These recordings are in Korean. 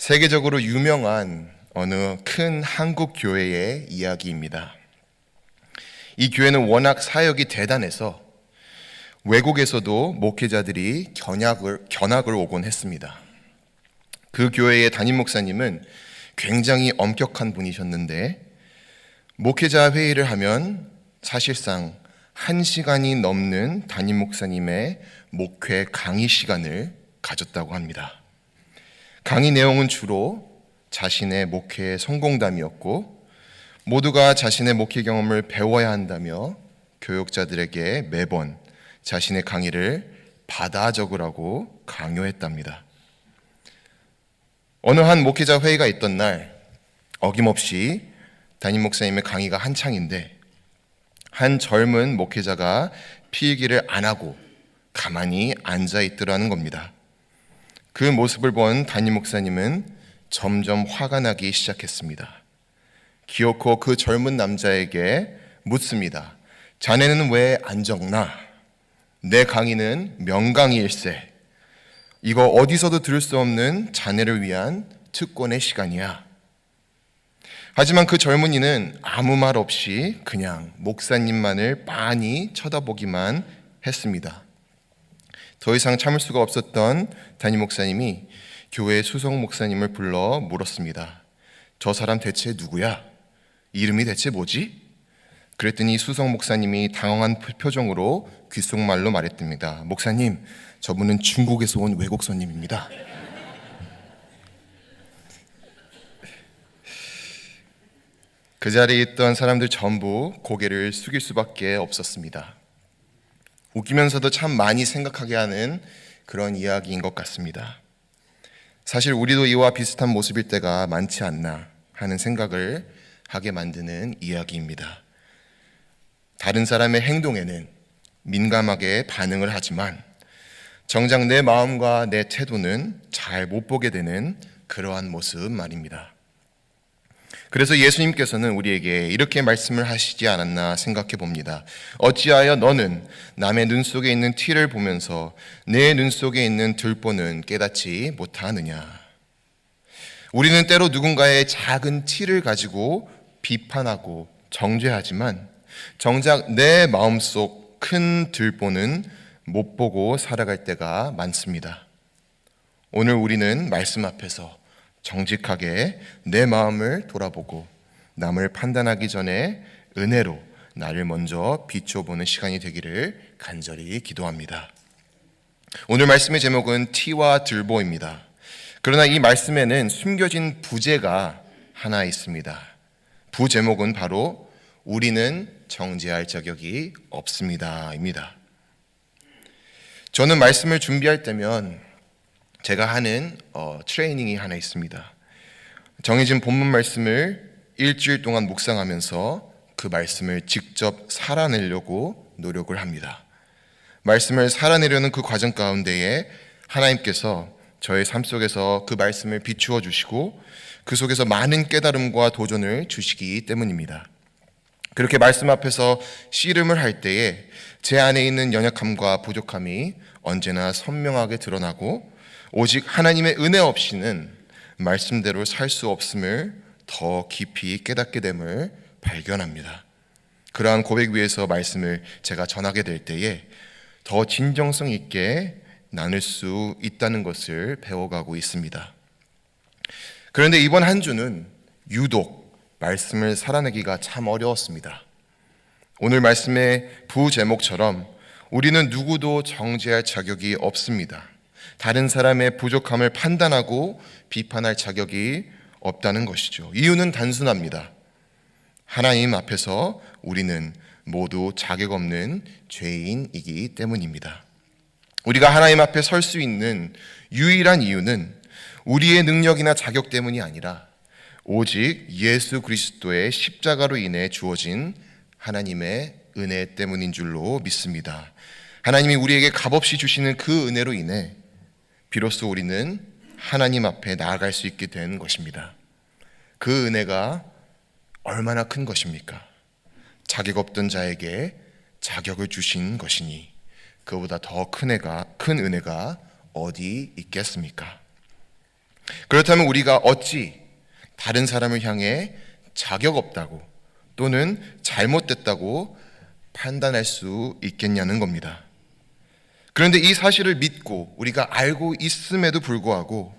세계적으로 유명한 어느 큰 한국 교회의 이야기입니다. 이 교회는 워낙 사역이 대단해서 외국에서도 목회자들이 견학을 오곤 했습니다. 그 교회의 담임 목사님은 굉장히 엄격한 분이셨는데 목회자 회의를 하면 사실상 1시간이 넘는 담임 목사님의 목회 강의 시간을 가졌다고 합니다. 강의 내용은 주로 자신의 목회의 성공담이었고 모두가 자신의 목회 경험을 배워야 한다며 교역자들에게 매번 자신의 강의를 받아 적으라고 강요했답니다. 어느 한 목회자 회의가 있던 날 어김없이 담임 목사님의 강의가 한창인데 한 젊은 목회자가 필기를 안 하고 가만히 앉아 있더라는 겁니다. 그 모습을 본 담임 목사님은 점점 화가 나기 시작했습니다. 기어코 그 젊은 남자에게 묻습니다. 자네는 왜 안 적나? 내 강의는 명강의일세. 이거 어디서도 들을 수 없는 자네를 위한 특권의 시간이야. 하지만 그 젊은이는 아무 말 없이 그냥 목사님만을 빤히 쳐다보기만 했습니다. 더 이상 참을 수가 없었던 담임 목사님이 교회 수석 목사님을 불러 물었습니다. 저 사람 대체 누구야? 이름이 대체 뭐지? 그랬더니 수석 목사님이 당황한 표정으로 귓속말로 말했답니다. 목사님, 저분은 중국에서 온 외국 손님입니다. 그 자리에 있던 사람들 전부 고개를 숙일 수밖에 없었습니다. 웃기면서도 참 많이 생각하게 하는 그런 이야기인 것 같습니다. 사실 우리도 이와 비슷한 모습일 때가 많지 않나 하는 생각을 하게 만드는 이야기입니다. 다른 사람의 행동에는 민감하게 반응을 하지만 정작 내 마음과 내 태도는 잘 못 보게 되는 그러한 모습 말입니다. 그래서 예수님께서는 우리에게 이렇게 말씀을 하시지 않았나 생각해 봅니다. 어찌하여 너는 남의 눈 속에 있는 티를 보면서 내 눈 속에 있는 들보는 깨닫지 못하느냐. 우리는 때로 누군가의 작은 티를 가지고 비판하고 정죄하지만 정작 내 마음속 큰 들보는 못 보고 살아갈 때가 많습니다. 오늘 우리는 말씀 앞에서 정직하게 내 마음을 돌아보고 남을 판단하기 전에 은혜로 나를 먼저 비춰보는 시간이 되기를 간절히 기도합니다. 오늘 말씀의 제목은 티와 들보입니다. 그러나 이 말씀에는 숨겨진 부제가 하나 있습니다. 부제목은 바로 우리는 정죄할 자격이 없습니다입니다. 저는 말씀을 준비할 때면 제가 하는 트레이닝이 하나 있습니다. 정해진 본문 말씀을 일주일 동안 묵상하면서 그 말씀을 직접 살아내려고 노력을 합니다. 말씀을 살아내려는 그 과정 가운데에 하나님께서 저의 삶 속에서 그 말씀을 비추어 주시고 그 속에서 많은 깨달음과 도전을 주시기 때문입니다. 그렇게 말씀 앞에서 씨름을 할 때에 제 안에 있는 연약함과 부족함이 언제나 선명하게 드러나고 오직 하나님의 은혜 없이는 말씀대로 살 수 없음을 더 깊이 깨닫게 됨을 발견합니다. 그러한 고백 위에서 말씀을 제가 전하게 될 때에 더 진정성 있게 나눌 수 있다는 것을 배워가고 있습니다. 그런데 이번 한 주는 유독 말씀을 살아내기가 참 어려웠습니다. 오늘 말씀의 부제목처럼 우리는 누구도 정죄할 자격이 없습니다. 다른 사람의 부족함을 판단하고 비판할 자격이 없다는 것이죠. 이유는 단순합니다. 하나님 앞에서 우리는 모두 자격 없는 죄인이기 때문입니다. 우리가 하나님 앞에 설 수 있는 유일한 이유는 우리의 능력이나 자격 때문이 아니라 오직 예수 그리스도의 십자가로 인해 주어진 하나님의 은혜 때문인 줄로 믿습니다. 하나님이 우리에게 값없이 주시는 그 은혜로 인해 비로소 우리는 하나님 앞에 나아갈 수 있게 된 것입니다. 그 은혜가 얼마나 큰 것입니까? 자격 없던 자에게 자격을 주신 것이니 그보다 더 큰 은혜가 어디 있겠습니까? 그렇다면 우리가 어찌 다른 사람을 향해 자격 없다고 또는 잘못됐다고 판단할 수 있겠냐는 겁니다. 그런데 이 사실을 믿고 우리가 알고 있음에도 불구하고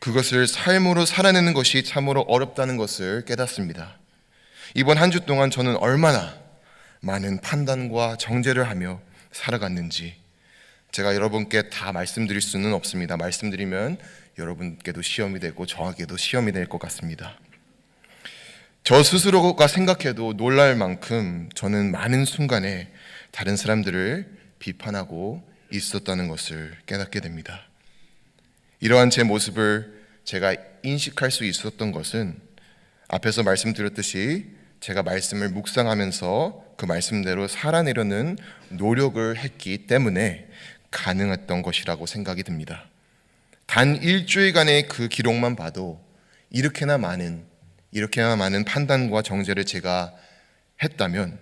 그것을 삶으로 살아내는 것이 참으로 어렵다는 것을 깨닫습니다. 이번 한 주 동안 저는 얼마나 많은 판단과 정죄를 하며 살아갔는지 제가 여러분께 다 말씀드릴 수는 없습니다. 말씀드리면 여러분께도 시험이 되고 저에게도 시험이 될 것 같습니다. 저 스스로가 생각해도 놀랄 만큼 저는 많은 순간에 다른 사람들을 비판하고 있었다는 것을 깨닫게 됩니다. 이러한 제 모습을 제가 인식할 수 있었던 것은 앞에서 말씀드렸듯이 제가 말씀을 묵상하면서 그 말씀대로 살아내려는 노력을 했기 때문에 가능했던 것이라고 생각이 듭니다. 단 일주일간의 그 기록만 봐도 이렇게나 많은 판단과 정죄를 제가 했다면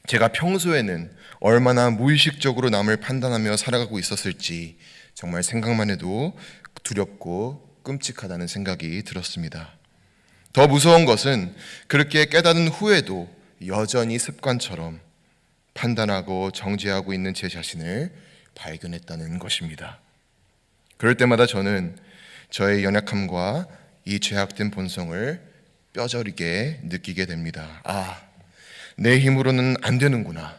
제가 평소에는 얼마나 무의식적으로 남을 판단하며 살아가고 있었을지 정말 생각만 해도 두렵고 끔찍하다는 생각이 들었습니다. 더 무서운 것은 그렇게 깨달은 후에도 여전히 습관처럼 판단하고 정죄하고 있는 제 자신을 발견했다는 것입니다. 그럴 때마다 저는 저의 연약함과 이 죄악된 본성을 뼈저리게 느끼게 됩니다. 내 힘으로는 안 되는구나.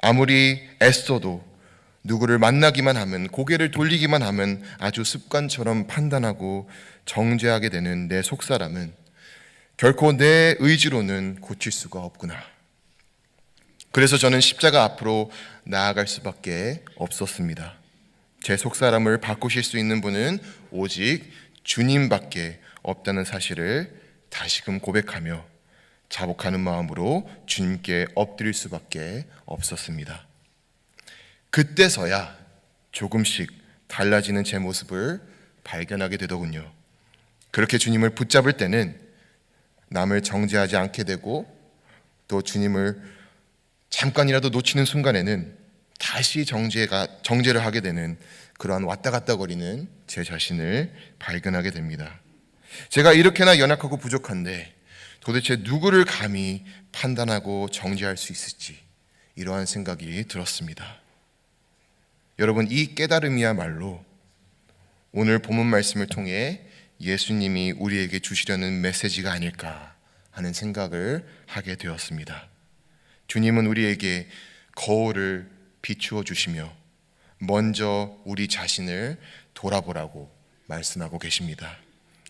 아무리 애써도 누구를 만나기만 하면, 고개를 돌리기만 하면 아주 습관처럼 판단하고 정죄하게 되는 내 속사람은 결코 내 의지로는 고칠 수가 없구나. 그래서 저는 십자가 앞으로 나아갈 수밖에 없었습니다. 제 속사람을 바꾸실 수 있는 분은 오직 주님밖에 없다는 사실을 다시금 고백하며 자복하는 마음으로 주님께 엎드릴 수밖에 없었습니다. 그때서야 조금씩 달라지는 제 모습을 발견하게 되더군요. 그렇게 주님을 붙잡을 때는 남을 정죄하지 않게 되고 또 주님을 잠깐이라도 놓치는 순간에는 다시 정죄를 하게 되는 그러한 왔다 갔다 거리는 제 자신을 발견하게 됩니다. 제가 이렇게나 연약하고 부족한데 도대체 누구를 감히 판단하고 정죄할 수 있을지 이러한 생각이 들었습니다. 여러분, 이 깨달음이야말로 오늘 본문 말씀을 통해 예수님이 우리에게 주시려는 메시지가 아닐까 하는 생각을 하게 되었습니다. 주님은 우리에게 거울을 비추어 주시며 먼저 우리 자신을 돌아보라고 말씀하고 계십니다.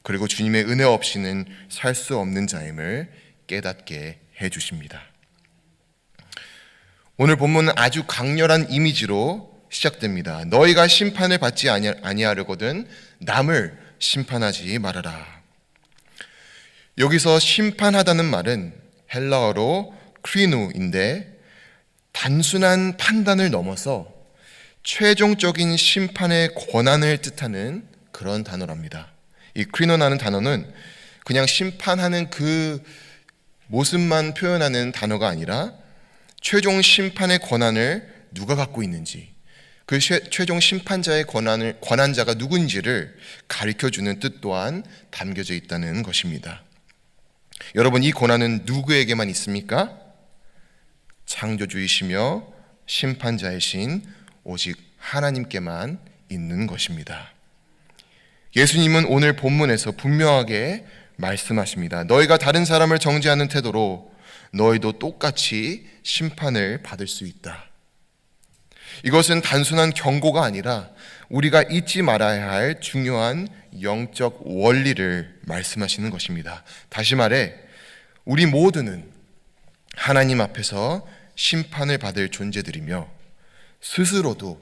그리고 주님의 은혜 없이는 살 수 없는 자임을 깨닫게 해주십니다. 오늘 본문은 아주 강렬한 이미지로 시작됩니다. 너희가 심판을 받지 아니하려거든 남을 심판하지 말아라. 여기서 심판하다는 말은 헬라어로 크리누인데 단순한 판단을 넘어서 최종적인 심판의 권한을 뜻하는 그런 단어랍니다. 이 크리노라는 단어는 그냥 심판하는 그 모습만 표현하는 단어가 아니라 최종 심판의 권한을 누가 갖고 있는지, 그 최종 심판자의 권한자가 누군지를 가르쳐주는 뜻 또한 담겨져 있다는 것입니다. 여러분, 이 권한은 누구에게만 있습니까? 창조주이시며 심판자이신 오직 하나님께만 있는 것입니다. 예수님은 오늘 본문에서 분명하게 말씀하십니다. 너희가 다른 사람을 정죄하는 태도로 너희도 똑같이 심판을 받을 수 있다. 이것은 단순한 경고가 아니라 우리가 잊지 말아야 할 중요한 영적 원리를 말씀하시는 것입니다. 다시 말해 우리 모두는 하나님 앞에서 심판을 받을 존재들이며 스스로도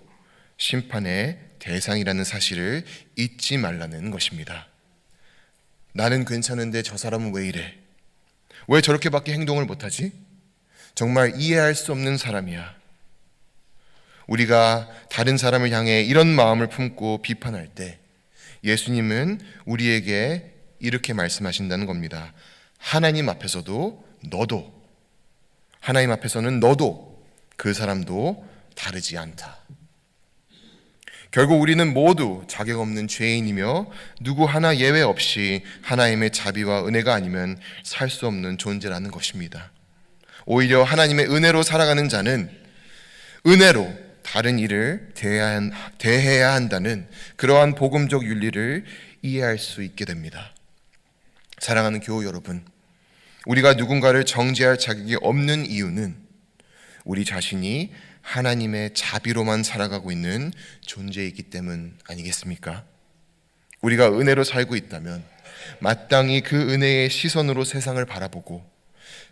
심판의 대상이라는 사실을 잊지 말라는 것입니다. 나는 괜찮은데 저 사람은 왜 이래? 왜 저렇게밖에 행동을 못하지? 정말 이해할 수 없는 사람이야. 우리가 다른 사람을 향해 이런 마음을 품고 비판할 때 예수님은 우리에게 이렇게 말씀하신다는 겁니다. 하나님 앞에서는 너도 그 사람도 다르지 않다. 결국 우리는 모두 자격 없는 죄인이며 누구 하나 예외 없이 하나님의 자비와 은혜가 아니면 살 수 없는 존재라는 것입니다. 오히려 하나님의 은혜로 살아가는 자는 은혜로 다른 이를 대해야 한다는 그러한 복음적 윤리를 이해할 수 있게 됩니다. 사랑하는 교우 여러분, 우리가 누군가를 정죄할 자격이 없는 이유는 우리 자신이 하나님의 자비로만 살아가고 있는 존재이기 때문 아니겠습니까? 우리가 은혜로 살고 있다면 마땅히 그 은혜의 시선으로 세상을 바라보고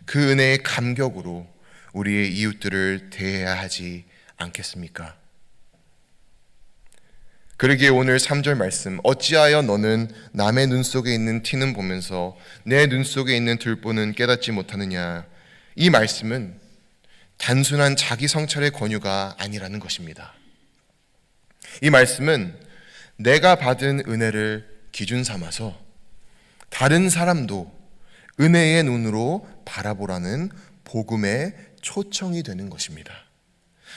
그 은혜의 감격으로 우리의 이웃들을 대해야 하지 않겠습니까? 그러기에 오늘 3절 말씀, 어찌하여 너는 남의 눈 속에 있는 티는 보면서 내 눈 속에 있는 들보는 깨닫지 못하느냐. 이 말씀은 단순한 자기 성찰의 권유가 아니라는 것입니다. 이 말씀은 내가 받은 은혜를 기준 삼아서 다른 사람도 은혜의 눈으로 바라보라는 복음의 초청이 되는 것입니다.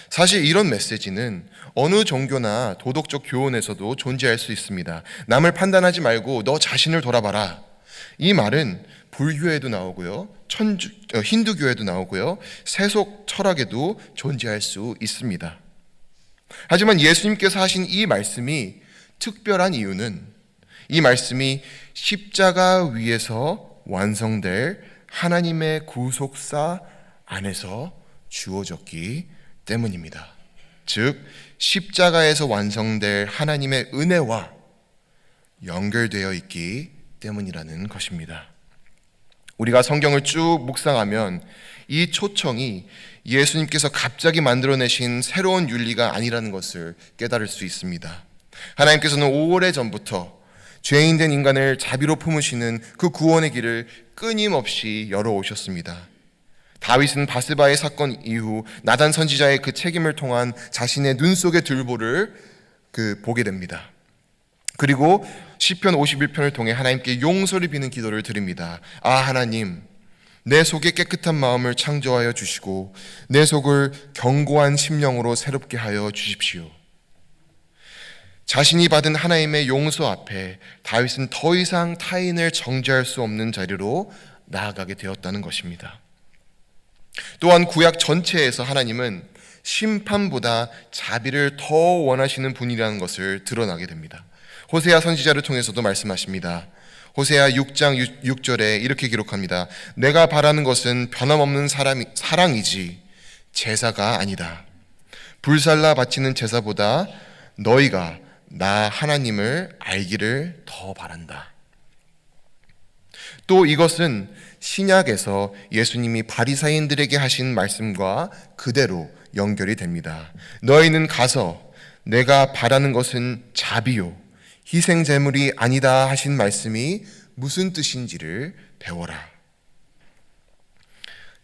사실 이런 메시지는 어느 종교나 도덕적 교훈에서도 존재할 수 있습니다. 남을 판단하지 말고 너 자신을 돌아봐라. 이 말은 불교에도 나오고요, 힌두교에도 나오고요, 세속 철학에도 존재할 수 있습니다. 하지만 예수님께서 하신 이 말씀이 특별한 이유는 이 말씀이 십자가 위에서 완성될 하나님의 구속사 안에서 주어졌기 때문입니다. 즉 십자가에서 완성될 하나님의 은혜와 연결되어 있기 때문이라는 것입니다. 우리가 성경을 쭉 묵상하면 이 초청이 예수님께서 갑자기 만들어내신 새로운 윤리가 아니라는 것을 깨달을 수 있습니다. 하나님께서는 오래전부터 죄인된 인간을 자비로 품으시는 그 구원의 길을 끊임없이 열어오셨습니다. 다윗은 바스바의 사건 이후 나단 선지자의 그 책임을 통한 자신의 눈 속의 들보를 보게 됩니다. 그리고 시편 51편을 통해 하나님께 용서를 비는 기도를 드립니다. 아 하나님, 내 속에 깨끗한 마음을 창조하여 주시고 내 속을 견고한 심령으로 새롭게 하여 주십시오. 자신이 받은 하나님의 용서 앞에 다윗은 더 이상 타인을 정죄할 수 없는 자리로 나아가게 되었다는 것입니다. 또한 구약 전체에서 하나님은 심판보다 자비를 더 원하시는 분이라는 것을 드러나게 됩니다. 호세아 선지자를 통해서도 말씀하십니다. 호세아 6장 6절에 이렇게 기록합니다. 내가 바라는 것은 변함없는 사랑이지 제사가 아니다. 불살라 바치는 제사보다 너희가 나 하나님을 알기를 더 바란다. 또 이것은 신약에서 예수님이 바리사인들에게 하신 말씀과 그대로 연결이 됩니다. 너희는 가서 내가 바라는 것은 자비요 희생 제물이 아니다 하신 말씀이 무슨 뜻인지를 배워라.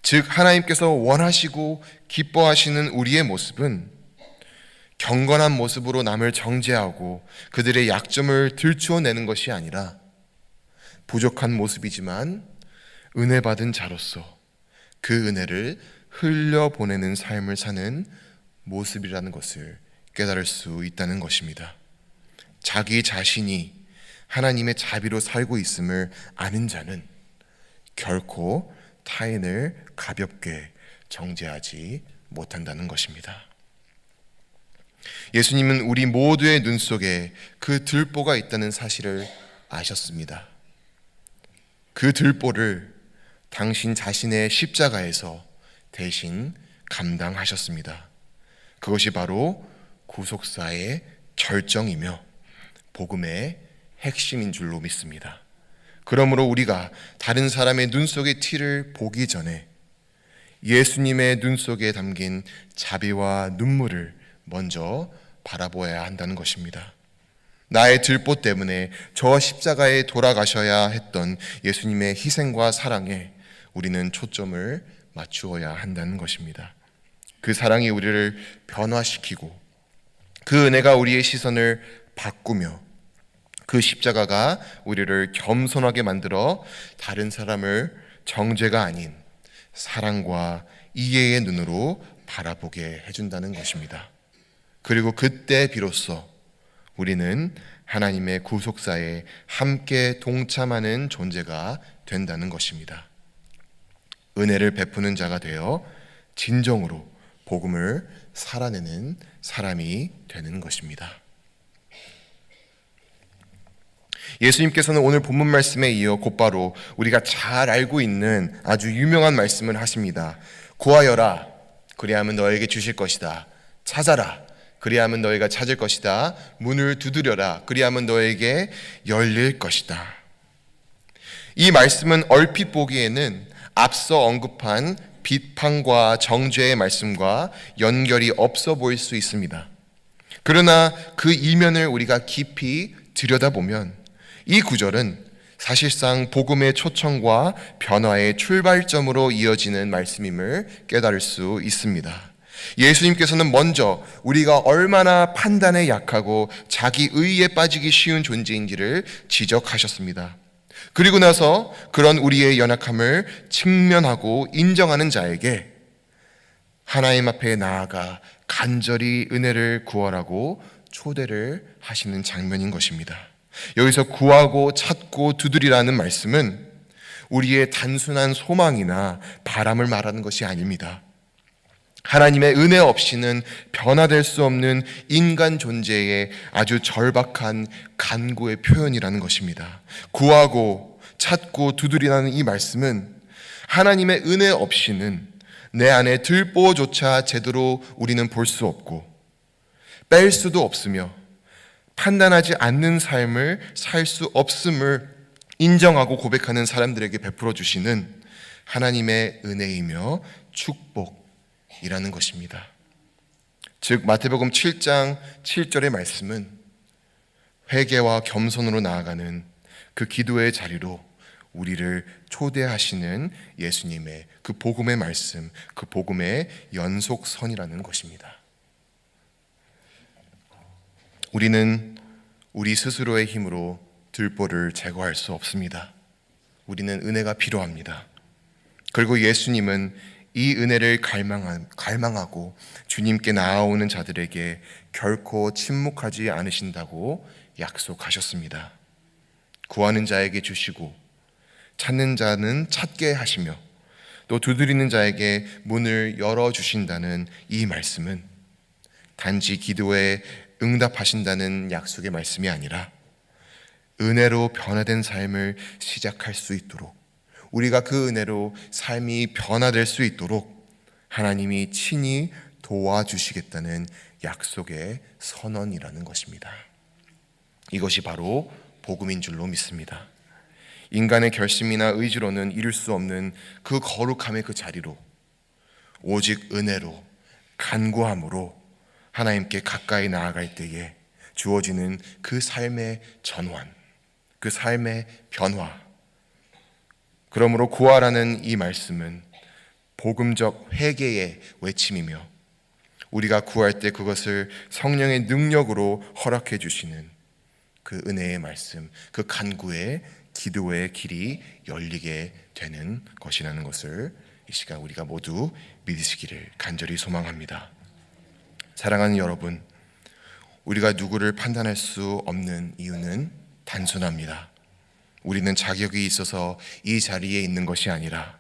즉 하나님께서 원하시고 기뻐하시는 우리의 모습은 경건한 모습으로 남을 정죄하고 그들의 약점을 들추어내는 것이 아니라 부족한 모습이지만 은혜 받은 자로서 그 은혜를 흘려보내는 삶을 사는 모습이라는 것을 깨달을 수 있다는 것입니다. 자기 자신이 하나님의 자비로 살고 있음을 아는 자는 결코 타인을 가볍게 정죄하지 못한다는 것입니다. 예수님은 우리 모두의 눈 속에 그 들보가 있다는 사실을 아셨습니다. 그 들보를 당신 자신의 십자가에서 대신 감당하셨습니다. 그것이 바로 구속사의 결정이며 복음의 핵심인 줄로 믿습니다. 그러므로 우리가 다른 사람의 눈 속의 티를 보기 전에 예수님의 눈 속에 담긴 자비와 눈물을 먼저 바라보아야 한다는 것입니다. 나의 들보 때문에 저 십자가에 돌아가셔야 했던 예수님의 희생과 사랑에 우리는 초점을 맞추어야 한다는 것입니다. 그 사랑이 우리를 변화시키고 그 은혜가 우리의 시선을 바꾸며 그 십자가가 우리를 겸손하게 만들어 다른 사람을 정죄가 아닌 사랑과 이해의 눈으로 바라보게 해준다는 것입니다. 그리고 그때 비로소 우리는 하나님의 구속사에 함께 동참하는 존재가 된다는 것입니다. 은혜를 베푸는 자가 되어 진정으로 복음을 살아내는 사람이 되는 것입니다. 예수님께서는 오늘 본문 말씀에 이어 곧바로 우리가 잘 알고 있는 아주 유명한 말씀을 하십니다. 구하여라, 그리하면 너에게 주실 것이다. 찾아라, 그리하면 너희가 찾을 것이다. 문을 두드려라, 그리하면 너에게 열릴 것이다. 이 말씀은 얼핏 보기에는 앞서 언급한 비판과 정죄의 말씀과 연결이 없어 보일 수 있습니다. 그러나 그 이면을 우리가 깊이 들여다보면 이 구절은 사실상 복음의 초청과 변화의 출발점으로 이어지는 말씀임을 깨달을 수 있습니다. 예수님께서는 먼저 우리가 얼마나 판단에 약하고 자기 의에 빠지기 쉬운 존재인지를 지적하셨습니다. 그리고 나서 그런 우리의 연약함을 직면하고 인정하는 자에게 하나님 앞에 나아가 간절히 은혜를 구하라고 초대를 하시는 장면인 것입니다. 여기서 구하고 찾고 두드리라는 말씀은 우리의 단순한 소망이나 바람을 말하는 것이 아닙니다. 하나님의 은혜 없이는 변화될 수 없는 인간 존재의 아주 절박한 간구의 표현이라는 것입니다. 구하고 찾고 두드리라는 이 말씀은 하나님의 은혜 없이는 내 안에 들보조차 제대로 우리는 볼 수 없고 뺄 수도 없으며 판단하지 않는 삶을 살 수 없음을 인정하고 고백하는 사람들에게 베풀어 주시는 하나님의 은혜이며 축복이라는 것입니다. 즉 마태복음 7장 7절의 말씀은 회개와 겸손으로 나아가는 그 기도의 자리로 우리를 초대하시는 예수님의 그 복음의 말씀, 그 복음의 연속선이라는 것입니다. 우리는 우리 스스로의 힘으로 들보를 제거할 수 없습니다. 우리는 은혜가 필요합니다. 그리고 예수님은 이 은혜를 갈망하고 주님께 나아오는 자들에게 결코 침묵하지 않으신다고 약속하셨습니다. 구하는 자에게 주시고 찾는 자는 찾게 하시며 또 두드리는 자에게 문을 열어주신다는 이 말씀은 단지 기도에 응답하신다는 약속의 말씀이 아니라 은혜로 변화된 삶을 시작할 수 있도록, 우리가 그 은혜로 삶이 변화될 수 있도록 하나님이 친히 도와주시겠다는 약속의 선언이라는 것입니다. 이것이 바로 복음인 줄로 믿습니다. 인간의 결심이나 의지로는 이룰 수 없는 그 거룩함의 그 자리로 오직 은혜로 간구함으로 하나님께 가까이 나아갈 때에 주어지는 그 삶의 전환, 그 삶의 변화. 그러므로 구하라는 이 말씀은 복음적 회개의 외침이며 우리가 구할 때 그것을 성령의 능력으로 허락해 주시는 그 은혜의 말씀, 그 간구의 기도의 길이 열리게 되는 것이라는 것을 이 시간 우리가 모두 믿으시기를 간절히 소망합니다. 사랑하는 여러분, 우리가 누구를 판단할 수 없는 이유는 단순합니다. 우리는 자격이 있어서 이 자리에 있는 것이 아니라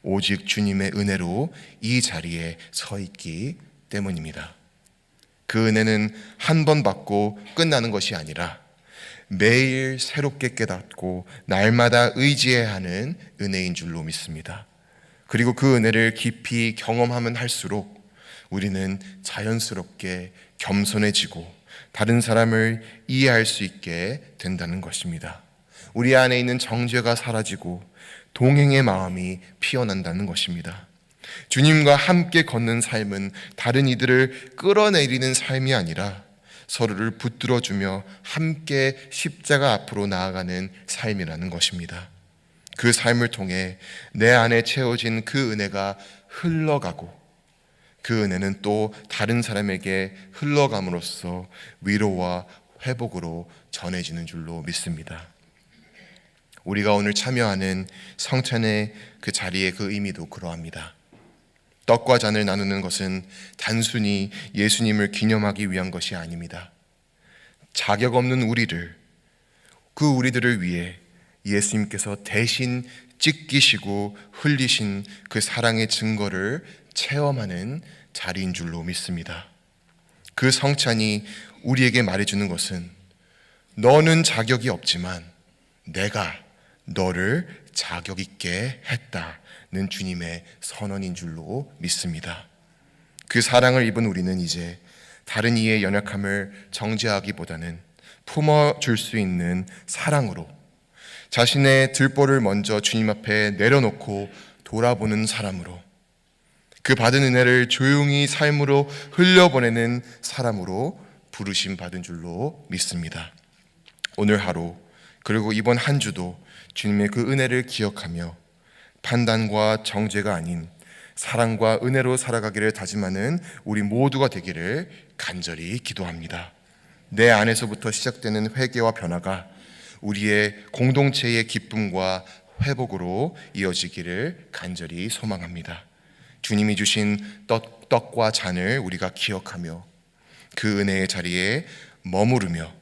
오직 주님의 은혜로 이 자리에 서 있기 때문입니다. 그 은혜는 한 번 받고 끝나는 것이 아니라 매일 새롭게 깨닫고 날마다 의지해야 하는 은혜인 줄로 믿습니다. 그리고 그 은혜를 깊이 경험하면 할수록 우리는 자연스럽게 겸손해지고 다른 사람을 이해할 수 있게 된다는 것입니다. 우리 안에 있는 정죄가 사라지고 동행의 마음이 피어난다는 것입니다. 주님과 함께 걷는 삶은 다른 이들을 끌어내리는 삶이 아니라 서로를 붙들어주며 함께 십자가 앞으로 나아가는 삶이라는 것입니다. 그 삶을 통해 내 안에 채워진 그 은혜가 흘러가고 그 은혜는 또 다른 사람에게 흘러감으로써 위로와 회복으로 전해지는 줄로 믿습니다. 우리가 오늘 참여하는 성찬의 그 자리의 그 의미도 그러합니다. 떡과 잔을 나누는 것은 단순히 예수님을 기념하기 위한 것이 아닙니다. 자격 없는 우리를, 그 우리들을 위해 예수님께서 대신 찢기시고 흘리신 그 사랑의 증거를 체험하는 자리인 줄로 믿습니다. 그 성찬이 우리에게 말해주는 것은 너는 자격이 없지만 내가 너를 자격 있게 했다는 주님의 선언인 줄로 믿습니다. 그 사랑을 입은 우리는 이제 다른 이의 연약함을 정죄하기보다는 품어줄 수 있는 사랑으로 자신의 들보를 먼저 주님 앞에 내려놓고 돌아보는 사람으로, 그 받은 은혜를 조용히 삶으로 흘려보내는 사람으로 부르심 받은 줄로 믿습니다. 오늘 하루 그리고 이번 한 주도 주님의 그 은혜를 기억하며 판단과 정죄가 아닌 사랑과 은혜로 살아가기를 다짐하는 우리 모두가 되기를 간절히 기도합니다. 내 안에서부터 시작되는 회개와 변화가 우리의 공동체의 기쁨과 회복으로 이어지기를 간절히 소망합니다. 주님이 주신 떡과 잔을 우리가 기억하며 그 은혜의 자리에 머무르며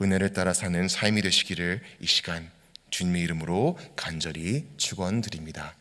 은혜를 따라 사는 삶이 되시기를 이 시간 주님의 이름으로 간절히 축원드립니다.